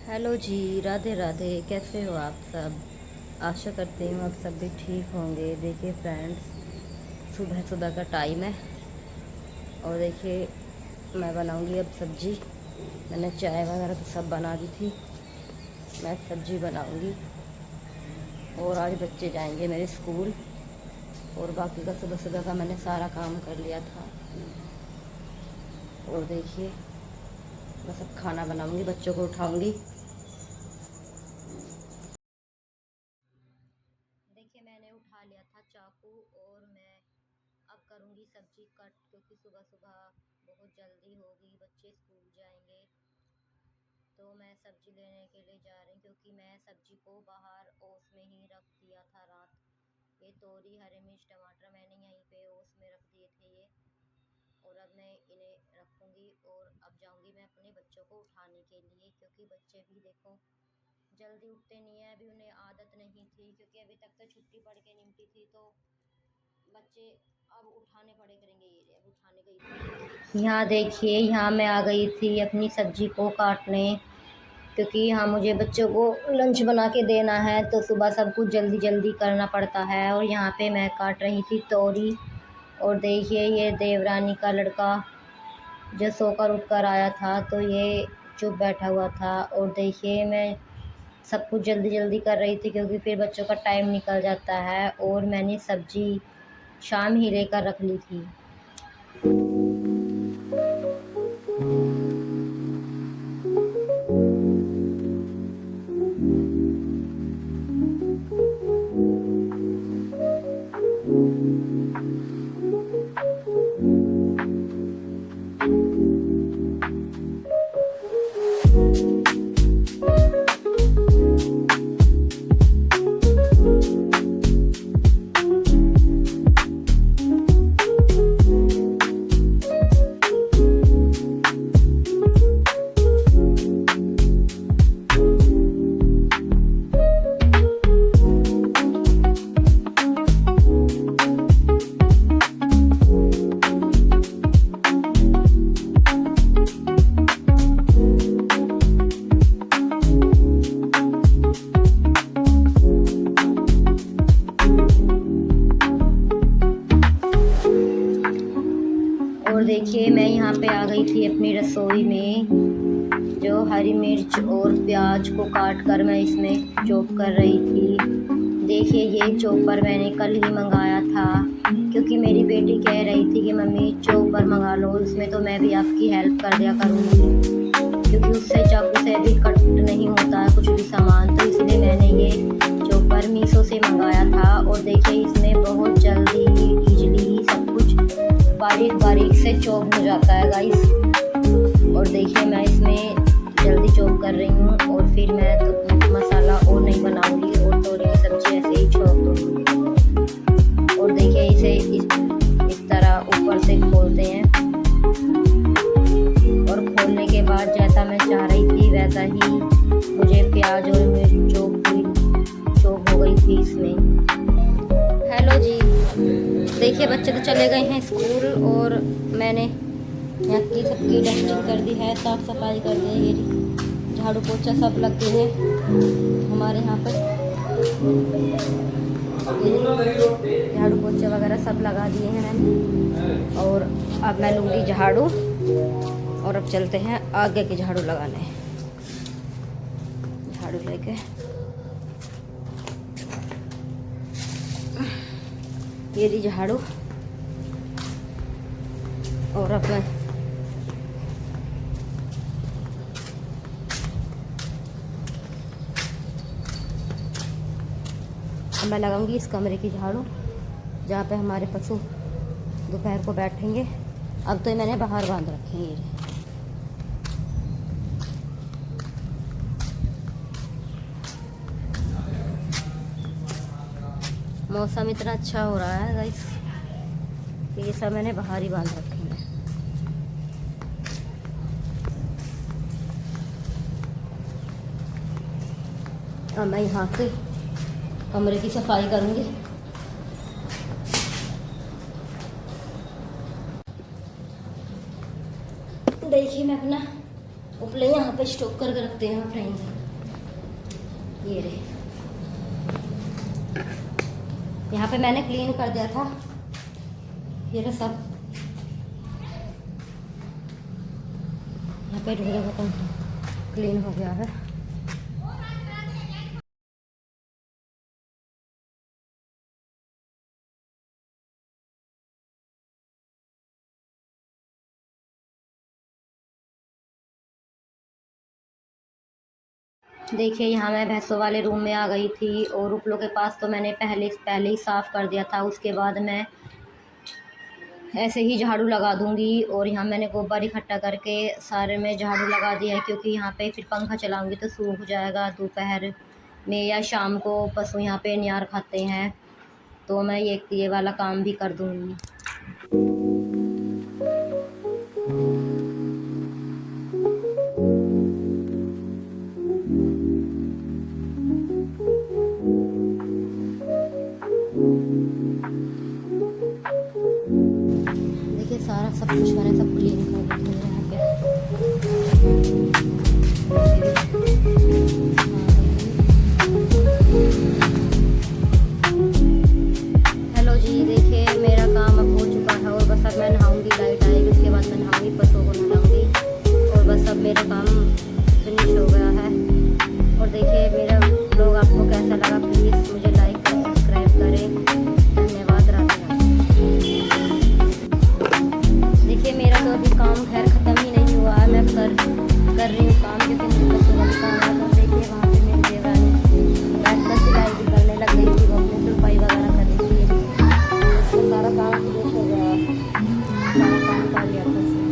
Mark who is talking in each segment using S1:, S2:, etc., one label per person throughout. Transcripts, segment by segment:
S1: Hello जी, राधे राधे। कैसे हो आप सब? आशा करती हूँ आप सब भी ठीक होंगे। देखिए फ्रेंड्स, सुबह सुबह का टाइम है और देखिए मैं बनाऊँगी अब सब्ज़ी। मैंने चाय वगैरह तो सब बना दी थी। मैं सब्ज़ी बनाऊँगी और आज बच्चे जाएंगे मेरे स्कूल। और बाकी का सुबह सुबह का मैंने सारा काम कर लिया था। और देखिए बस अब खाना बनाऊँगी, बच्चों को उठाऊँगी। देखिए मैंने उठा लिया था चाकू और मैं अब करूँगी सब्जी कट, क्योंकि सुबह सुबह बहुत जल्दी होगी, बच्चे स्कूल जाएंगे। तो मैं सब्जी लेने के लिए जा रही हूँ, क्योंकि मैं सब्जी को बाहर ओस में ही रख दिया था रात। ये तोरी, हरी मिर्च, टमाटर मैंने यहीं पे ओस में रख दिए थे ये। और अब मैं इन्हें रखूँगी और अब जाऊँगी मैं अपने बच्चों को उठाने के लिए, क्योंकि बच्चे भी देखो जल्दी उठते नहीं है। अभी उन्हें आदत नहीं थी, क्योंकि अभी तक तो छुट्टी पढ़ के निमटी थी, तो बच्चे अब उठाने पड़े करेंगे। ये अब उठाने गई थी। यहाँ देखिए, यहाँ मैं आ गई थी अपनी सब्जी को काटने, क्योंकि यहाँ मुझे बच्चों को लंच बना के देना है, तो सुबह सब कुछ जल्दी जल्दी करना पड़ता है। और यहाँ पे मैं काट रही थी तोरी। और देखिए ये देवरानी का लड़का जो सोकर उठकर आया था, तो ये चुप बैठा हुआ था। और देखिए मैं सब कुछ जल्दी जल्दी कर रही थी, क्योंकि फिर बच्चों का टाइम निकल जाता है। और मैंने सब्जी शाम ही लेकर रख ली थी। और देखिए मैं यहाँ पे आ गई थी अपनी रसोई में, जो हरी मिर्च और प्याज को काट कर मैं इसमें चॉप कर रही थी। देखिए ये चॉपर मैंने कल ही मंगाया था, क्योंकि मेरी बेटी कह रही थी कि मम्मी चॉपर मंगा लो, उसमें तो मैं भी आपकी हेल्प कर दिया करूँगी, क्योंकि उससे चाकू से भी कट नहीं होता है कुछ भी सामान। तो इसलिए मैंने ये चॉपर मीशो से मंगाया था। और देखिए इसमें बहुत जल्दी इजीली सब कुछ बारीक बारीक से चॉप हो जाता है गाइस। और देखिए मैं इसमें जल्दी चॉप कर रही हूँ, और फिर मैं तो मसाला और नहीं बनाऊंगी और तोरी की सब्जी ऐसे ही छोड़ दूँगी। और देखिए इसे इस तरह ऊपर से खोलते हैं, और खोलने के बाद जैसा मैं चाह रही थी वैसा ही मुझे प्याज और मिर्च चॉप हो गई थी इसमें। हेलो जी, देखिए बच्चे तो चले गए हैं स्कूल, और मैंने यहाँ की सबकी डस्टिंग कर दी है, साफ़ सफाई कर दी है। ये झाड़ू पोछा सब लग गए हैं हमारे यहाँ पर। झाड़ू पोछे वगैरह सब लगा दिए हैं मैंने। और अब मैं लूँगी झाड़ू, और अब चलते हैं आगे के झाड़ू लगाने। झाड़ू लेके ये दी झाड़ू, और अब मैं लगाऊंगी इस कमरे की झाड़ू, जहाँ पे हमारे पशु दोपहर को बैठेंगे। अब तो मैंने बाहर बांध रखे हैं ये। मौसम इतना अच्छा हो रहा है गाइस कि ये सब मैंने बाहर ही बांध रखे हैं। अब मैं यहाँ से कमरे की सफाई करूँगी। देखिए मैं अपना उपले यहाँ पे स्टॉक करके रखते हैं फ्रेंड्स। ये रहे, यहाँ पे मैंने क्लीन कर दिया था, ये रहा सब। यहाँ पे देखो क्लीन हो गया है। देखिए यहाँ मैं भैंसों वाले रूम में आ गई थी और उपलों के पास तो मैंने पहले ही साफ़ कर दिया था। उसके बाद मैं ऐसे ही झाड़ू लगा दूंगी। और यहाँ मैंने गोबर इकट्ठा करके सारे में झाड़ू लगा दिया है, क्योंकि यहाँ पे फिर पंखा चलाऊंगी तो सूख जाएगा दोपहर में या शाम को। पशु यहाँ पे नियार खाते हैं, तो मैं ये वाला काम भी कर दूंगी। देखिए सारा सब कुछ मैंने सब क्लीन कर दिया है। हेलो जी, देखिए मेरा काम अब हो चुका है और बस अब मैं नहाऊंगी। लाइट आएगी उसके बाद मैं नहाऊंगी, पशुओं को नहलाऊंगी और बस अब मेरा काम फिनिश हो गया है। और देखिए मेरा ब्लॉग आपको कैसा लगा, प्लीज़ मुझे लाइक करें, सब्सक्राइब करें। धन्यवाद। राधे। देखिए मेरा तो अभी काम खैर ख़त्म ही नहीं हुआ है, मैं कर रही हूँ काम, क्योंकि मुझे पशु का काम है। तो देखिए वहाँ पे मेरी देवरानी बैठ कर सिलाई भी करने लग गई थी, वो अपनी तुरपाई वगैरह कर रही थी। तो सारा काम फिनिश हो गया, सारा काम कर लिया था उसने।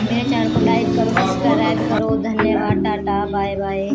S1: मेरे चैनल को लाइक करो, सब्सक्राइब करो। धन्यवाद, टाटा, बाय बाय।